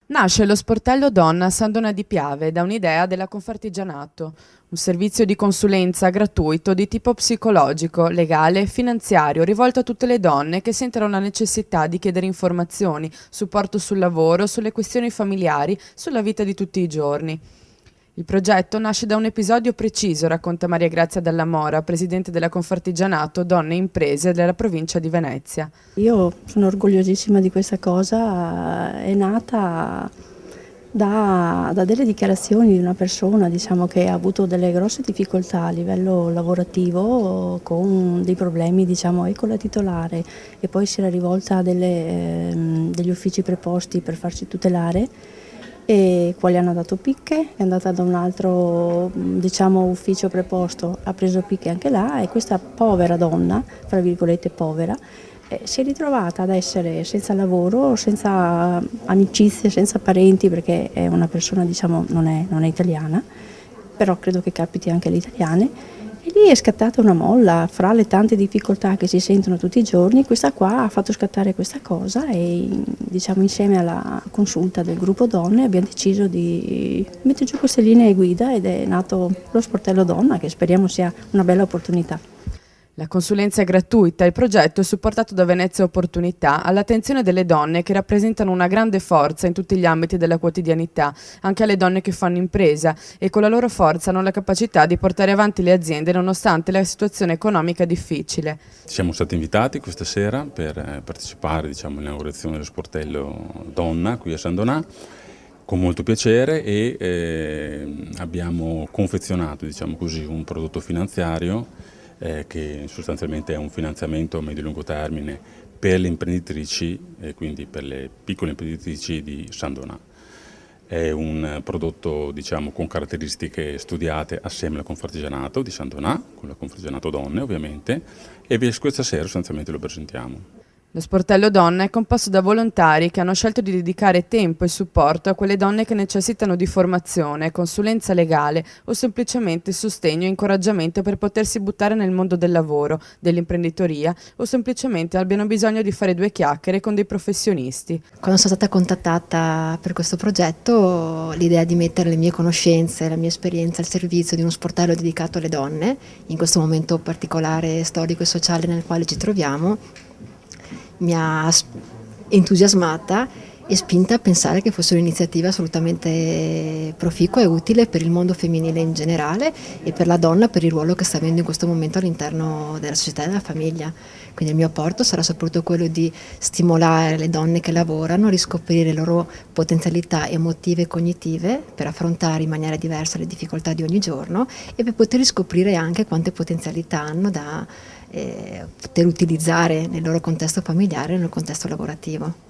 Nasce lo sportello Donna a San Donà di Piave da un'idea della Confartigianato, un servizio di consulenza gratuito di tipo psicologico, legale e finanziario rivolto a tutte le donne che sentono la necessità di chiedere informazioni, supporto sul lavoro, sulle questioni familiari, sulla vita di tutti i giorni. Il progetto nasce da un episodio preciso, racconta Maria Grazia Dalla Mora, presidente della Confartigianato Donne e Imprese della provincia di Venezia. Io sono orgogliosissima di questa cosa, è nata da delle dichiarazioni di una persona, diciamo, che ha avuto delle grosse difficoltà a livello lavorativo con dei problemi, diciamo, e con la titolare, e poi si era rivolta a degli uffici preposti per farsi tutelare, e quali hanno dato picche, è andata da un altro, diciamo, ufficio preposto, ha preso picche anche là, e questa povera donna, fra virgolette povera, si è ritrovata ad essere senza lavoro, senza amicizie, senza parenti, perché è una persona, diciamo, non è italiana, però credo che capiti anche alle italiane. E lì è scattata una molla, fra le tante difficoltà che si sentono tutti i giorni, questa qua ha fatto scattare questa cosa, e diciamo insieme alla consulta del gruppo donne abbiamo deciso di mettere giù queste linee guida, ed è nato lo sportello Donna, che speriamo sia una bella opportunità. La consulenza è gratuita, il progetto è supportato da Venezia Opportunità all'attenzione delle donne che rappresentano una grande forza in tutti gli ambiti della quotidianità, anche alle donne che fanno impresa e con la loro forza hanno la capacità di portare avanti le aziende nonostante la situazione economica difficile. Siamo stati invitati questa sera per partecipare, diciamo, all'inaugurazione dello sportello Donna qui a San Donà, con molto piacere, e abbiamo confezionato, diciamo così, un prodotto finanziario che sostanzialmente è un finanziamento a medio-lungo termine per le imprenditrici, e quindi per le piccole imprenditrici di San Donà. È un prodotto, diciamo, con caratteristiche studiate assieme al Confartigianato di San Donà, con la Confartigianato Donne ovviamente, e questa sera sostanzialmente lo presentiamo. Lo sportello Donna è composto da volontari che hanno scelto di dedicare tempo e supporto a quelle donne che necessitano di formazione, consulenza legale o semplicemente sostegno e incoraggiamento per potersi buttare nel mondo del lavoro, dell'imprenditoria o semplicemente abbiano bisogno di fare due chiacchiere con dei professionisti. Quando sono stata contattata per questo progetto, l'idea di mettere le mie conoscenze e la mia esperienza al servizio di uno sportello dedicato alle donne, in questo momento particolare storico e sociale nel quale ci troviamo, mi ha entusiasmata e spinta a pensare che fosse un'iniziativa assolutamente proficua e utile per il mondo femminile in generale e per la donna, per il ruolo che sta avendo in questo momento all'interno della società e della famiglia. Quindi il mio apporto sarà soprattutto quello di stimolare le donne che lavorano a riscoprire le loro potenzialità emotive e cognitive per affrontare in maniera diversa le difficoltà di ogni giorno e per poter riscoprire anche quante potenzialità hanno da poter utilizzare nel loro contesto familiare e nel contesto lavorativo.